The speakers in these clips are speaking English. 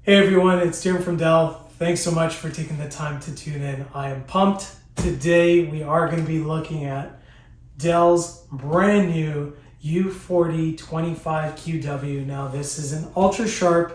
Hey everyone, it's Jim from Dell. Thanks so much for taking the time to tune in. I am pumped. Today we are going to be looking at Dell's brand new U4025QW. Now this is an UltraSharp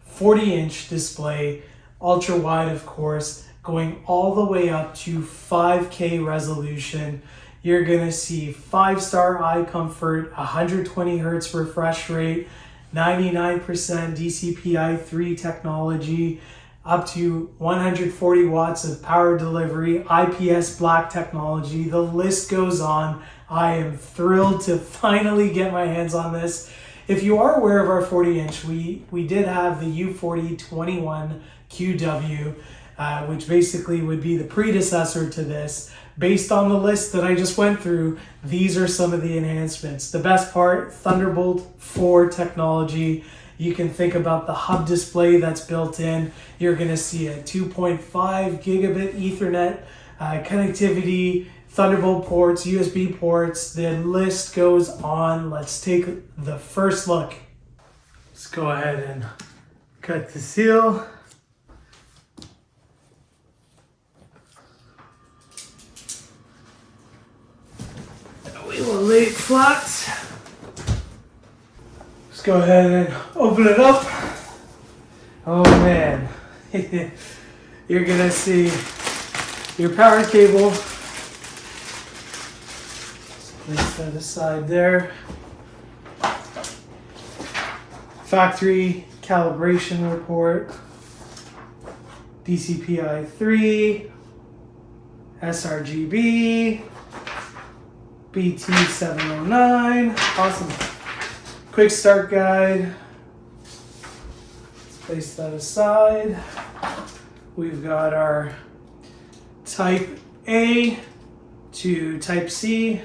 40-inch display, ultra wide of course, going all the way up to 5K resolution. You're going to see 5-star eye comfort, 120 Hertz refresh rate, 99% DCPI-3 technology, up to 140 watts of power delivery, IPS Black technology. The list goes on. I am thrilled to finally get my hands on this. If you are aware of our 40-inch, we did have the U4021QW, which basically would be the predecessor to this. Based on the list that I just went through, these are some of the enhancements. The best part, Thunderbolt 4 technology. You can think about the hub display that's built in. You're going to see a 2.5 gigabit Ethernet connectivity, Thunderbolt ports, USB ports. The list goes on. Let's take the first look. Let's go ahead and cut the seal. We will lay it flat. Let's go ahead and open it up. Oh man, you're gonna see your power cable. Let's place that aside there. Factory calibration report, DCPI-3, sRGB, BT709, awesome. Quick start guide. Let's place that aside. We've got our type A to type C.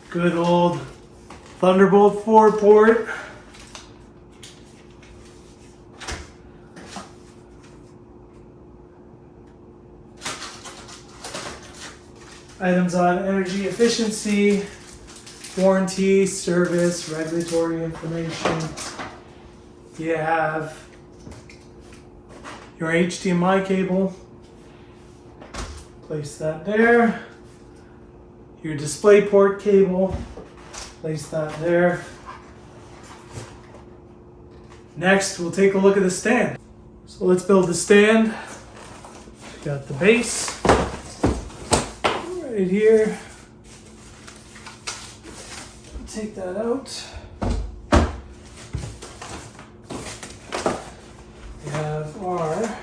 Good old Thunderbolt 4 port. Items on energy efficiency, warranty, service, regulatory information. You have your HDMI cable. Place that there. Your DisplayPort cable. Place that there. Next, we'll take a look at the stand. So let's build the stand. Got the base. Right here. Take that out. We have our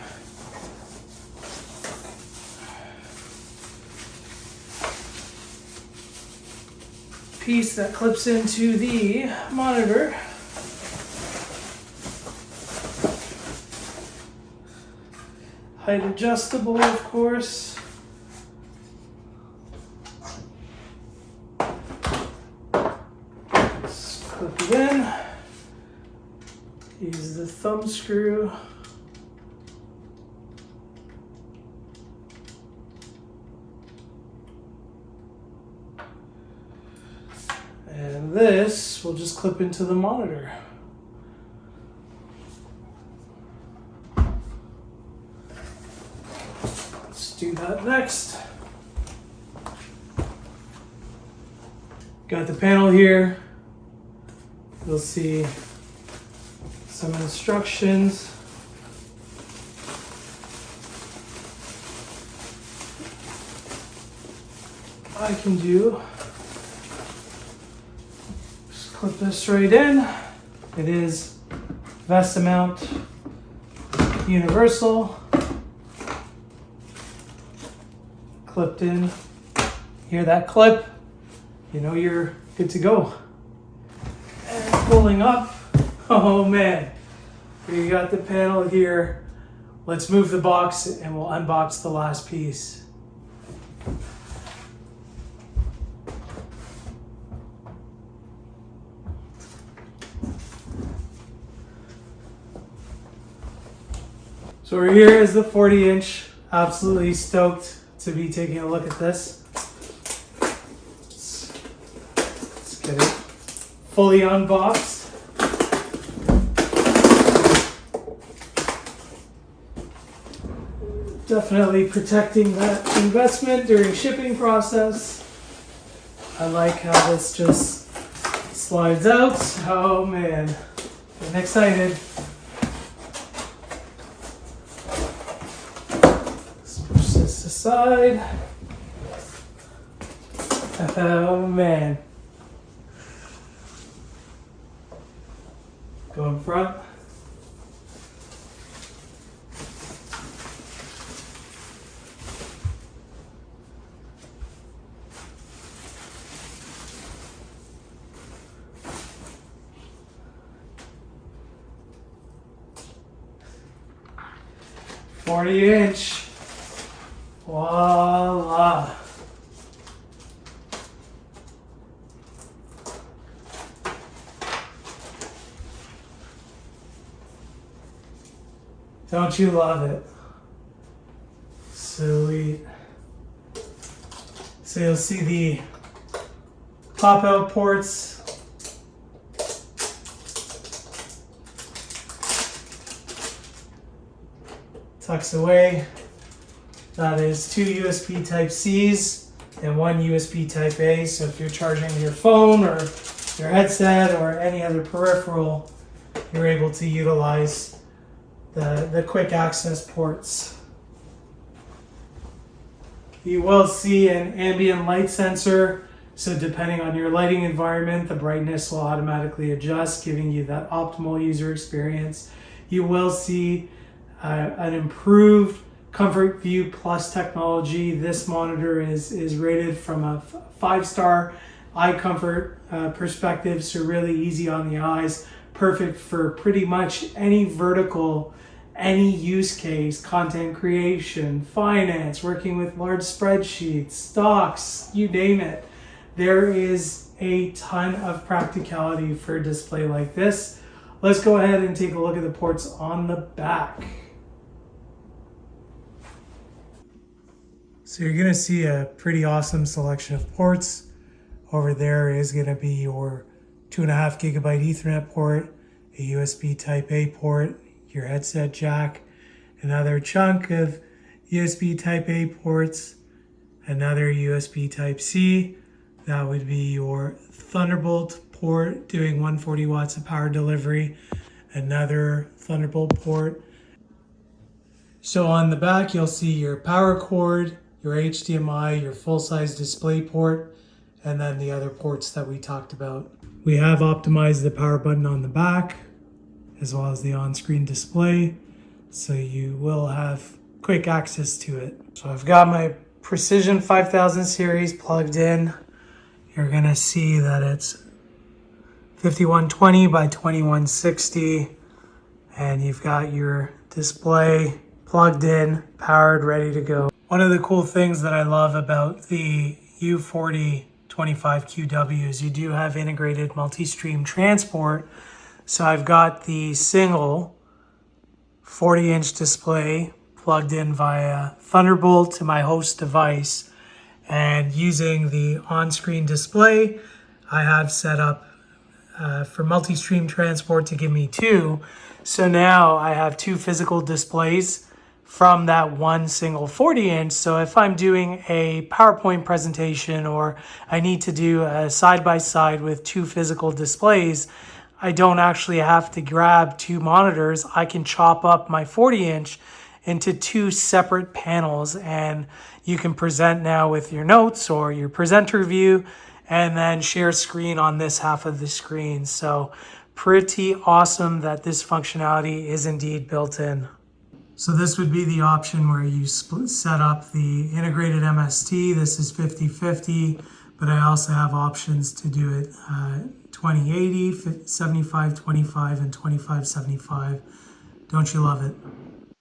piece that clips into the monitor. Height adjustable, of course. Clip it in. Use the thumb screw. And this will just clip into the monitor. Let's do that next. Got the panel here. You'll see some instructions. I can do, just clip this right in. It is VESA mount, universal, clipped in. Hear that clip? You know you're good to go. Pulling up, oh man, we got the panel here. Let's move the box and we'll unbox the last piece. So we're here is the 40-inch. Absolutely stoked to be taking a look at this. Let's get it fully unboxed. Definitely protecting that investment during shipping process. I like how this just slides out. Oh man, getting excited. Let's push this aside. Oh man. Go in front. .40" Voila. Don't you love it? Sweet. So you'll see the pop-out ports. Tucks away. That is 2 USB Type-Cs and 1 USB Type-A. So if you're charging your phone or your headset or any other peripheral, you're able to utilize the quick access ports. You will see an ambient light sensor. So depending on your lighting environment, the brightness will automatically adjust, giving you that optimal user experience. You will see an improved Comfort View Plus technology. This monitor is rated from a 5-star eye comfort perspective, so really easy on the eyes, perfect for pretty much any vertical, any use case, content creation, finance, working with large spreadsheets, stocks, you name it. There is a ton of practicality for a display like this. Let's go ahead and take a look at the ports on the back. So you're going to see a pretty awesome selection of ports. Over there is going to be your 2.5 gigabyte Ethernet port, a USB Type-A port, your headset jack, another chunk of USB Type-A ports, another USB Type-C. That would be your Thunderbolt port doing 140 watts of power delivery, another Thunderbolt port. So on the back, you'll see your power cord, your HDMI, your full-size DisplayPort, and then the other ports that we talked about. We have optimized the power button on the back, as well as the on-screen display, so you will have quick access to it. So I've got my Precision 5000 series plugged in. You're gonna see that it's 5120 by 2160, and you've got your display plugged in, powered, ready to go. One of the cool things that I love about the U4025QW is you do have integrated multi-stream transport. So I've got the single 40-inch display plugged in via Thunderbolt to my host device, and using the on-screen display, I have set up for multi-stream transport to give me 2. So now I have 2 physical displays from that one single 40-inch. So if I'm doing a PowerPoint presentation or I need to do a side-by-side with 2 physical displays, I don't actually have to grab 2 monitors. I can chop up my 40-inch into 2 separate panels, and you can present now with your notes or your presenter view and then share screen on this half of the screen. So pretty awesome that this functionality is indeed built in. So this would be the option where you set up the integrated MST. This is 50/50, but I also have options to do it 20/80, 75/25, and 25/75. Don't you love it?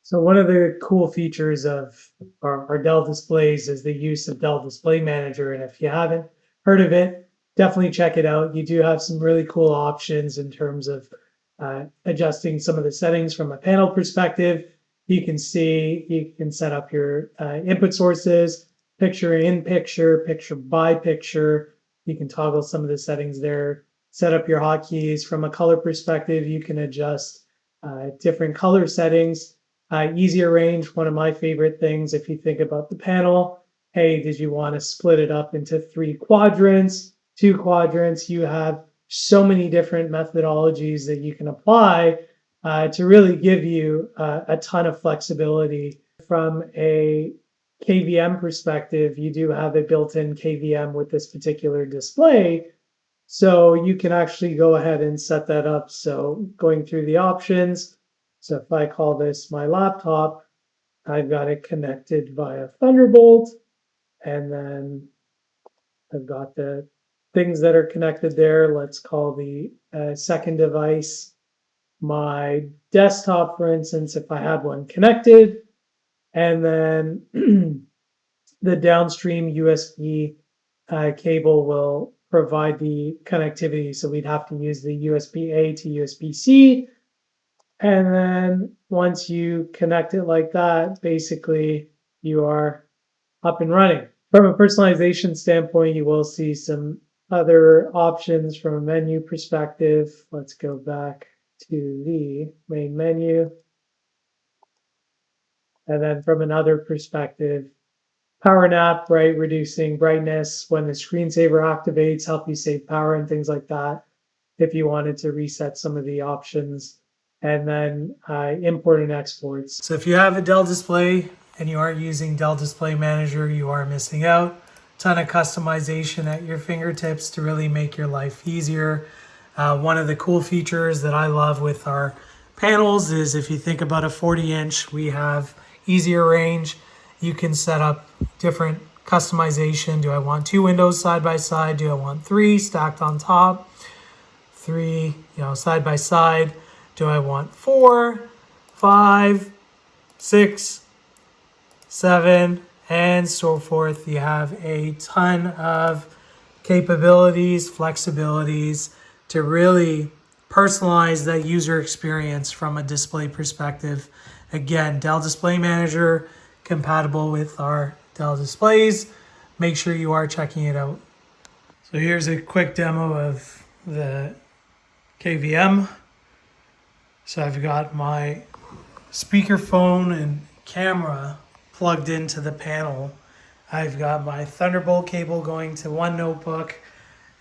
So one of the cool features of our Dell displays is the use of Dell Display Manager. And if you haven't heard of it, definitely check it out. You do have some really cool options in terms of adjusting some of the settings from a panel perspective. You can set up your input sources, picture in picture, picture by picture. You can toggle some of the settings there, set up your hotkeys. From a color perspective, you can adjust different color settings. Easier range, one of my favorite things if you think about the panel. Hey, did you want to split it up into 3 quadrants, 2 quadrants? You have so many different methodologies that you can apply to really give you a ton of flexibility. From a KVM perspective, you do have a built-in KVM with this particular display, so you can actually go ahead and set that up. So going through the options, so if I call this my laptop, I've got it connected via Thunderbolt, and then I've got the things that are connected there. Let's call the second device my desktop, for instance, if I had one connected, and then the downstream USB cable will provide the connectivity. So we'd have to use the USB-A to USB-C. And then once you connect it like that, basically you are up and running. From a personalization standpoint, you will see some other options from a menu perspective. Let's go back to the main menu. And then from another perspective, power nap, right? Reducing brightness when the screensaver activates, help you save power and things like that. If you wanted to reset some of the options, and then import and exports. So if you have a Dell display and you aren't using Dell Display Manager, you are missing out. Ton of customization at your fingertips to really make your life easier. One of the cool features that I love with our panels is if you think about a 40-inch, we have easier range. You can set up different customization. Do I want 2 windows side by side? Do I want 3 stacked on top? 3, side by side. Do I want 4, 5, 6, 7, and so forth? You have a ton of capabilities, flexibilities to really personalize that user experience from a display perspective. Again, Dell Display Manager, compatible with our Dell displays. Make sure you are checking it out. So here's a quick demo of the KVM. So I've got my speakerphone and camera plugged into the panel. I've got my Thunderbolt cable going to one notebook,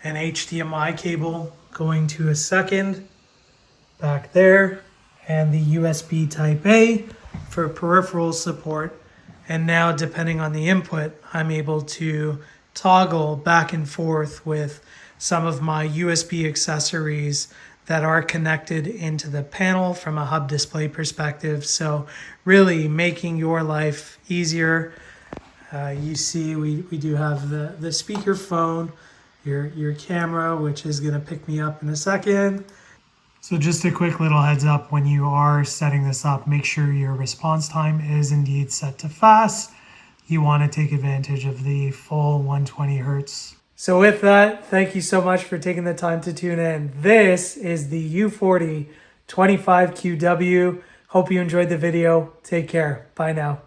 an HDMI cable going to a second back there, and the USB Type A for peripheral support. And now, depending on the input, I'm able to toggle back and forth with some of my USB accessories that are connected into the panel from a hub display perspective. So really making your life easier. You see we do have the speakerphone, your camera, which is going to pick me up in a second. So just a quick little heads up, when you are setting this up, make sure your response time is indeed set to fast. You want to take advantage of the full 120 Hertz. So with that, thank you so much for taking the time to tune in. This is the U4025QW. Hope you enjoyed the video. Take care. Bye now.